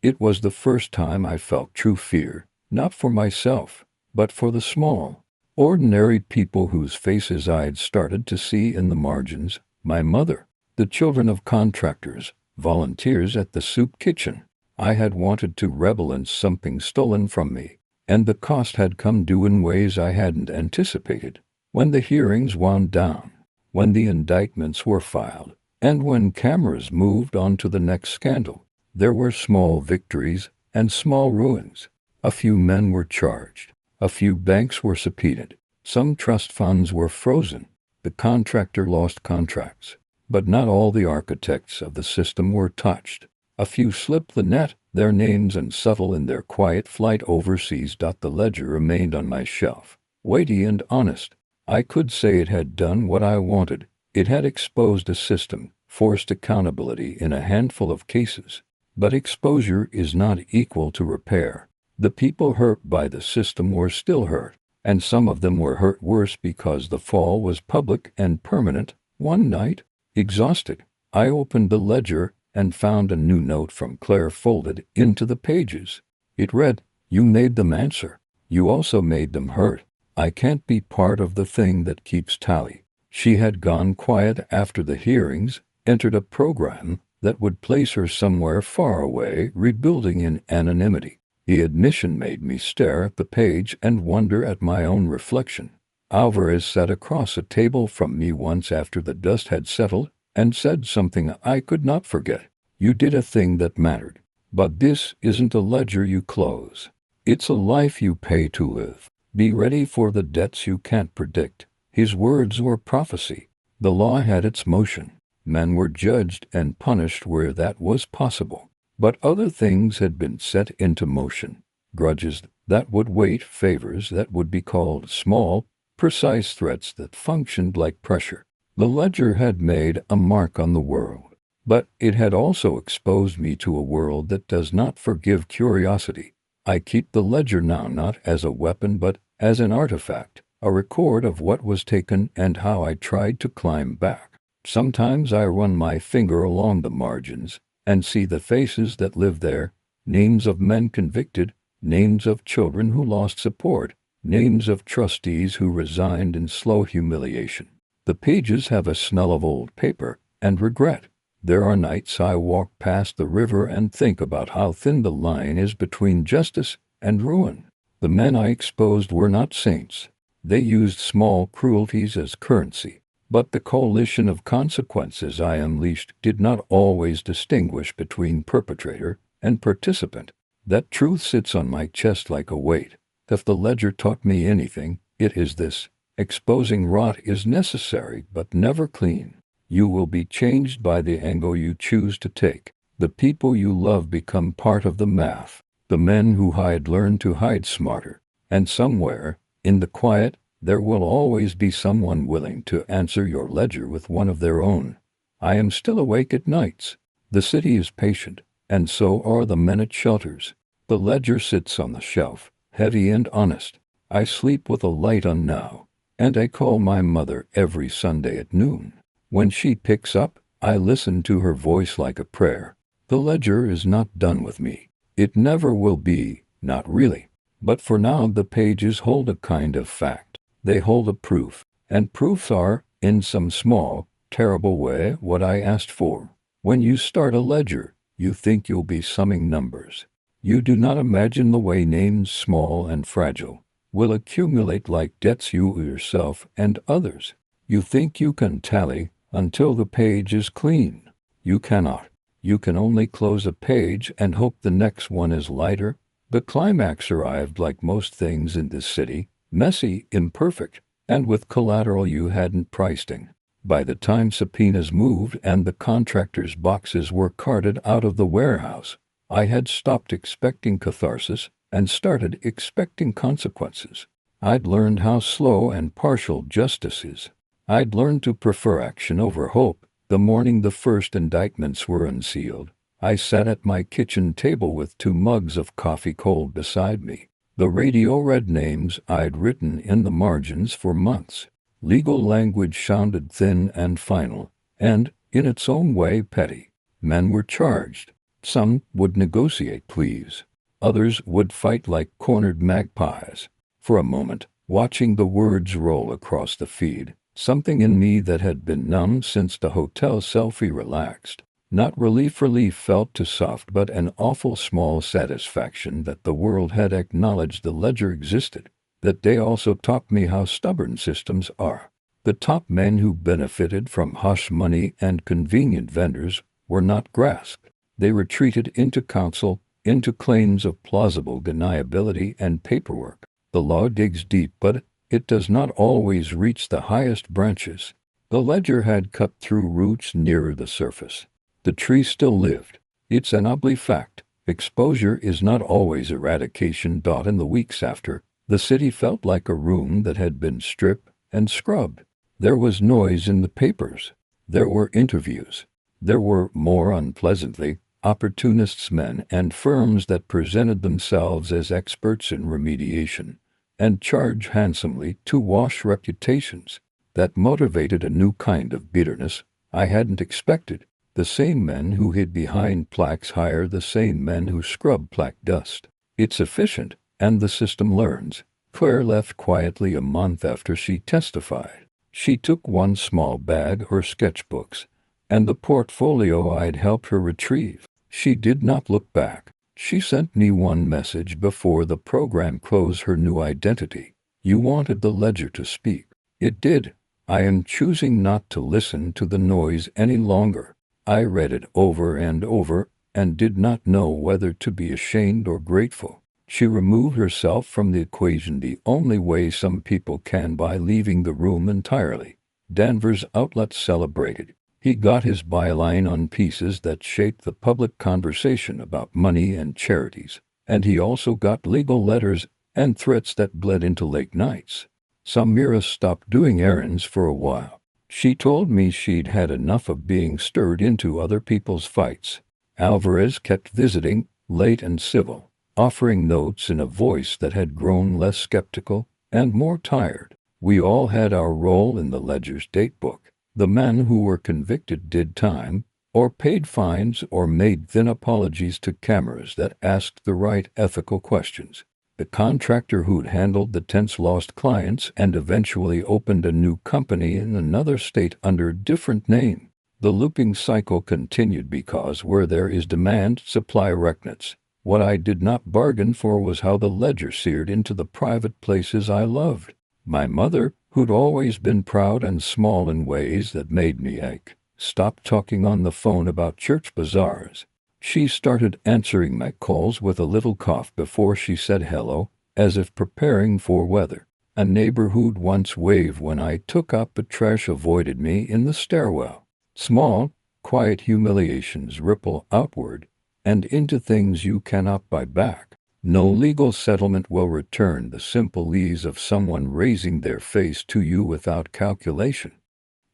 It was the first time I felt true fear, not for myself, but for the small, ordinary people whose faces I'd started to see in the margins. My mother, the children of contractors, volunteers at the soup kitchen. I had wanted to revel in something stolen from me, and the cost had come due in ways I hadn't anticipated. When the hearings wound down, when the indictments were filed, and when cameras moved on to the next scandal, there were small victories and small ruins. A few men were charged. A few banks were subpoenaed. Some trust funds were frozen. The contractor lost contracts. But not all the architects of the system were touched. A few slipped the net, their names unsubtle in their quiet flight overseas. The ledger remained on my shelf, weighty and honest. I could say it had done what I wanted. It had exposed a system, forced accountability in a handful of cases. But exposure is not equal to repair. The people hurt by the system were still hurt, and some of them were hurt worse because the fall was public and permanent. One night, exhausted, I opened the ledger and found a new note from Claire folded into the pages. It read, "You made them answer. You also made them hurt. I can't be part of the thing that keeps tally." She had gone quiet after the hearings, entered a program that would place her somewhere far away, rebuilding in anonymity. The admission made me stare at the page and wonder at my own reflection. Alvarez sat across a table from me once after the dust had settled, and said something I could not forget. "You did a thing that mattered. But this isn't a ledger you close. It's a life you pay to live. Be ready for the debts you can't predict." His words were prophecy. The law had its motion. Men were judged and punished where that was possible. But other things had been set into motion. Grudges that would wait, favors that would be called small, precise threats that functioned like pressure. The ledger had made a mark on the world, but it had also exposed me to a world that does not forgive curiosity. I keep the ledger now not as a weapon but as an artifact, a record of what was taken and how I tried to climb back. Sometimes I run my finger along the margins and see the faces that live there, names of men convicted, names of children who lost support, names of trustees who resigned in slow humiliation. The pages have a smell of old paper and regret. There are nights I walk past the river and think about how thin the line is between justice and ruin. The men I exposed were not saints. They used small cruelties as currency. But the coalition of consequences I unleashed did not always distinguish between perpetrator and participant. That truth sits on my chest like a weight. If the ledger taught me anything, it is this: exposing rot is necessary but never clean. You will be changed by the angle you choose to take. The people you love become part of the math. The men who hide learn to hide smarter. And somewhere, in the quiet, there will always be someone willing to answer your ledger with one of their own. I am still awake at nights. The city is patient, and so are the men at shelters. The ledger sits on the shelf, heavy and honest. I sleep with a light on now, and I call my mother every Sunday at noon. When she picks up, I listen to her voice like a prayer. The ledger is not done with me. It never will be, not really. But for now the pages hold a kind of fact. They hold a proof, and proofs are, in some small, terrible way, what I asked for. When you start a ledger, you think you'll be summing numbers. You do not imagine the way names, small and fragile, will accumulate like debts you yourself and others. You think you can tally until the page is clean. You cannot. You can only close a page and hope the next one is lighter. The climax arrived like most things in this city, messy, imperfect, and with collateral you hadn't priced in. By the time subpoenas moved and the contractors' boxes were carted out of the warehouse, I had stopped expecting catharsis and started expecting consequences. I'd learned how slow and partial justice is. I'd learned to prefer action over hope. The morning the first indictments were unsealed, I sat at my kitchen table with 2 mugs of coffee cold beside me. The radio read names I'd written in the margins for months. Legal language sounded thin and final, and, in its own way, petty. Men were charged. Some would negotiate pleas. Others would fight like cornered magpies. For a moment, watching the words roll across the feed, something in me that had been numb since the hotel selfie relaxed. Not relief felt too soft, but an awful small satisfaction that the world had acknowledged the ledger existed. That day also taught me how stubborn systems are. The top men who benefited from hush money and convenient vendors were not grasped. They retreated into counsel, into claims of plausible deniability and paperwork. The law digs deep, but it does not always reach the highest branches. The ledger had cut through roots nearer the surface. The tree still lived. It's an ugly fact. Exposure is not always eradication. In the weeks after, the city felt like a room that had been stripped and scrubbed. There was noise in the papers. There were interviews. There were, more unpleasantly, opportunists, men and firms that presented themselves as experts in remediation and charged handsomely to wash reputations. That motivated a new kind of bitterness I hadn't expected. The same men who hid behind plaques hire the same men who scrub plaque dust. It's efficient, and the system learns. Claire left quietly a month after she testified. She took one small bag, her sketchbooks, and the portfolio I'd helped her retrieve. She did not look back. She sent me one message before the program closed: her new identity. You wanted the ledger to speak. It did. I am choosing not to listen to the noise any longer. I read it over and over, and did not know whether to be ashamed or grateful. She removed herself from the equation the only way some people can, by leaving the room entirely. Danvers' outlet celebrated. He got his byline on pieces that shaped the public conversation about money and charities, and he also got legal letters and threats that bled into late nights. Samira stopped doing errands for a while. She told me she'd had enough of being stirred into other people's fights. Alvarez kept visiting, late and civil, offering notes in a voice that had grown less skeptical and more tired. We all had our role in the ledger's datebook. The men who were convicted did time, or paid fines, or made thin apologies to cameras that asked the right ethical questions. The contractor who'd handled the tense lost clients and eventually opened a new company in another state under a different name. The looping cycle continued because where there is demand, supply reckons. What I did not bargain for was how the ledger seared into the private places I loved. My mother, who'd always been proud and small in ways that made me ache, stopped talking on the phone about church bazaars. She started answering my calls with a little cough before she said hello, as if preparing for weather. A neighbor who'd once waved when I took out the trash avoided me in the stairwell. Small, quiet humiliations ripple outward and into things you cannot buy back. No legal settlement will return the simple ease of someone raising their face to you without calculation.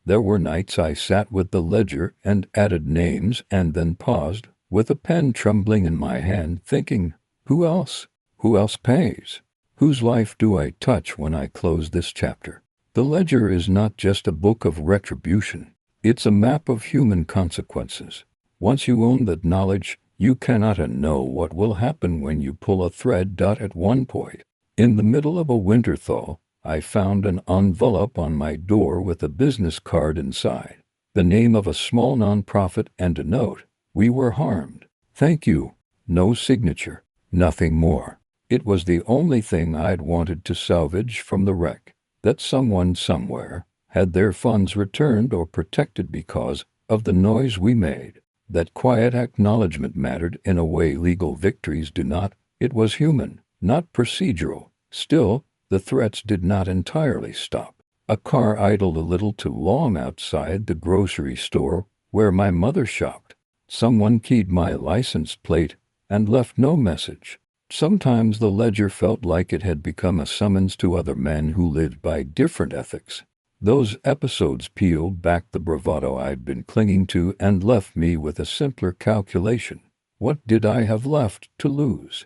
There were nights I sat with the ledger and added names and then paused, with a pen trembling in my hand, thinking, who else? Who else pays? Whose life do I touch when I close this chapter? The ledger is not just a book of retribution. It's a map of human consequences. Once you own that knowledge, you cannot unknow what will happen when you pull a thread. At one point, in the middle of a winter thaw, I found an envelope on my door with a business card inside, the name of a small nonprofit and a note. We were harmed. Thank you. No signature. Nothing more. It was the only thing I'd wanted to salvage from the wreck, that someone somewhere had their funds returned or protected because of the noise we made. That quiet acknowledgement mattered in a way legal victories do not. It was human, not procedural. Still, the threats did not entirely stop. A car idled a little too long outside the grocery store where my mother shopped. Someone keyed my license plate and left no message. Sometimes the ledger felt like it had become a summons to other men who lived by different ethics. Those episodes peeled back the bravado I'd been clinging to and left me with a simpler calculation. What did I have left to lose?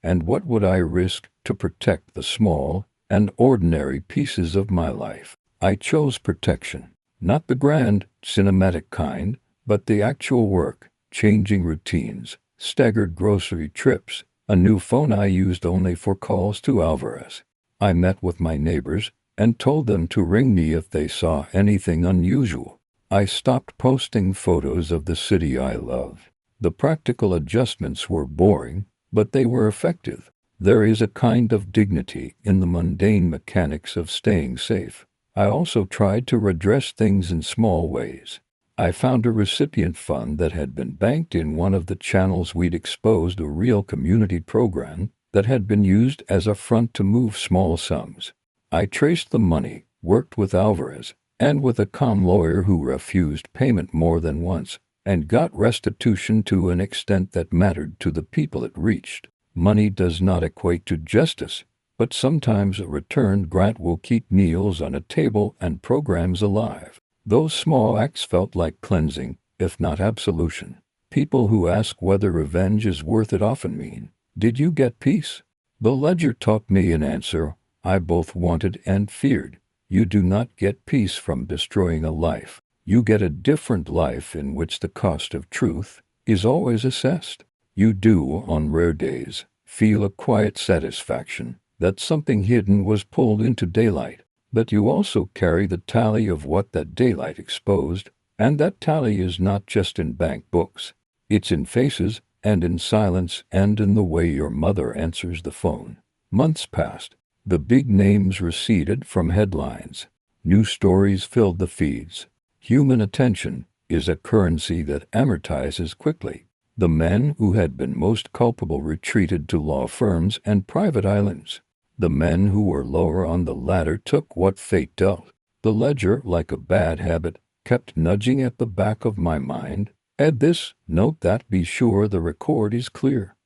And what would I risk to protect the small and ordinary pieces of my life? I chose protection, not the grand, cinematic kind, but the actual work, changing routines, staggered grocery trips, a new phone I used only for calls to Alvarez. I met with my neighbors and told them to ring me if they saw anything unusual. I stopped posting photos of the city I love. The practical adjustments were boring, but they were effective. There is a kind of dignity in the mundane mechanics of staying safe. I also tried to redress things in small ways. I found a recipient fund that had been banked in one of the channels we'd exposed, a real community program that had been used as a front to move small sums. I traced the money, worked with Alvarez, and with a calm lawyer who refused payment more than once, and got restitution to an extent that mattered to the people it reached. Money does not equate to justice, but sometimes a returned grant will keep meals on a table and programs alive. Those small acts felt like cleansing, if not absolution. People who ask whether revenge is worth it often mean, did you get peace? The ledger taught me an answer I both wanted and feared. You do not get peace from destroying a life. You get a different life in which the cost of truth is always assessed. You do, on rare days, feel a quiet satisfaction that something hidden was pulled into daylight, but you also carry the tally of what that daylight exposed, and that tally is not just in bank books. It's in faces, and in silence, and in the way your mother answers the phone. Months passed. The big names receded from headlines. New stories filled the feeds. Human attention is a currency that amortizes quickly. The men who had been most culpable retreated to law firms and private islands. The men who were lower on the ladder took what fate dealt. The ledger, like a bad habit, kept nudging at the back of my mind. Add this, note that, be sure the record is clear.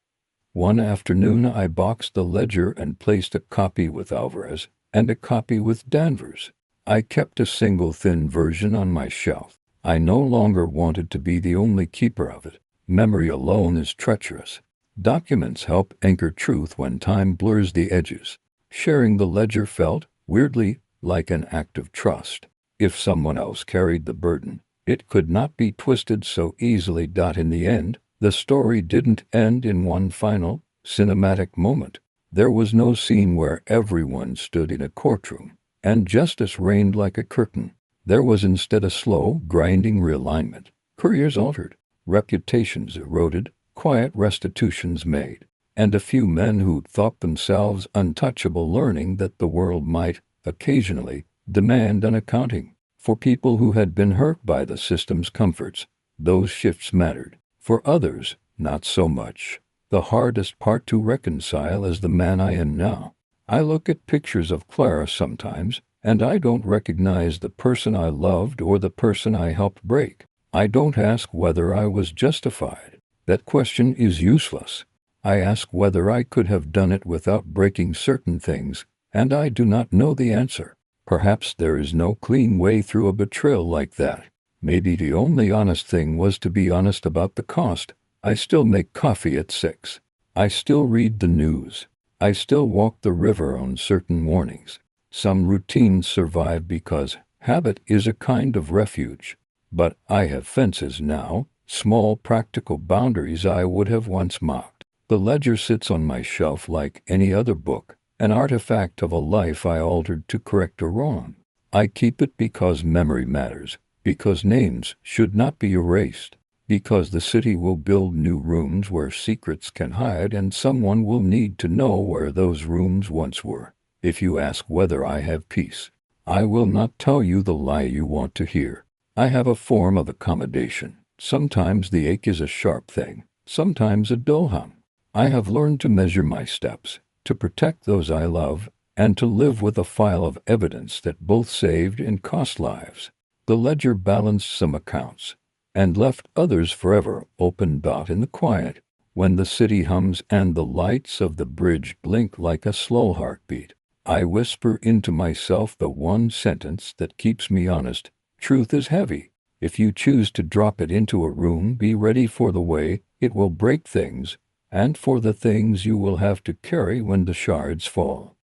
One afternoon I boxed the ledger and placed a copy with Alvarez and a copy with Danvers. I kept a single thin version on my shelf. I no longer wanted to be the only keeper of it. Memory alone is treacherous. Documents help anchor truth when time blurs the edges. Sharing the ledger felt, weirdly, like an act of trust. If someone else carried the burden, it could not be twisted so easily. In the end, the story didn't end in one final, cinematic moment. There was no scene where everyone stood in a courtroom and justice reigned like a curtain. There was instead a slow, grinding realignment. Careers altered, reputations eroded, quiet restitutions made, and a few men who thought themselves untouchable learning that the world might, occasionally, demand an accounting. For people who had been hurt by the system's comforts, those shifts mattered. For others, not so much. The hardest part to reconcile is the man I am now. I look at pictures of Clara sometimes, and I don't recognize the person I loved or the person I helped break. I don't ask whether I was justified. That question is useless. I ask whether I could have done it without breaking certain things, and I do not know the answer. Perhaps there is no clean way through a betrayal like that. Maybe the only honest thing was to be honest about the cost. I still make coffee at 6. I still read the news. I still walk the river on certain mornings. Some routines survive because habit is a kind of refuge. But I have fences now, small practical boundaries I would have once mocked. The ledger sits on my shelf like any other book, an artifact of a life I altered to correct a wrong. I keep it because memory matters, because names should not be erased, because the city will build new rooms where secrets can hide and someone will need to know where those rooms once were. If you ask whether I have peace, I will not tell you the lie you want to hear. I have a form of accommodation. Sometimes the ache is a sharp thing, sometimes a dull hum. I have learned to measure my steps, to protect those I love, and to live with a file of evidence that both saved and cost lives. The ledger balanced some accounts, and left others forever open. In the quiet, when the city hums and the lights of the bridge blink like a slow heartbeat, I whisper into myself the one sentence that keeps me honest. Truth is heavy. If you choose to drop it into a room, be ready for the way it will break things, and for the things you will have to carry when the shards fall.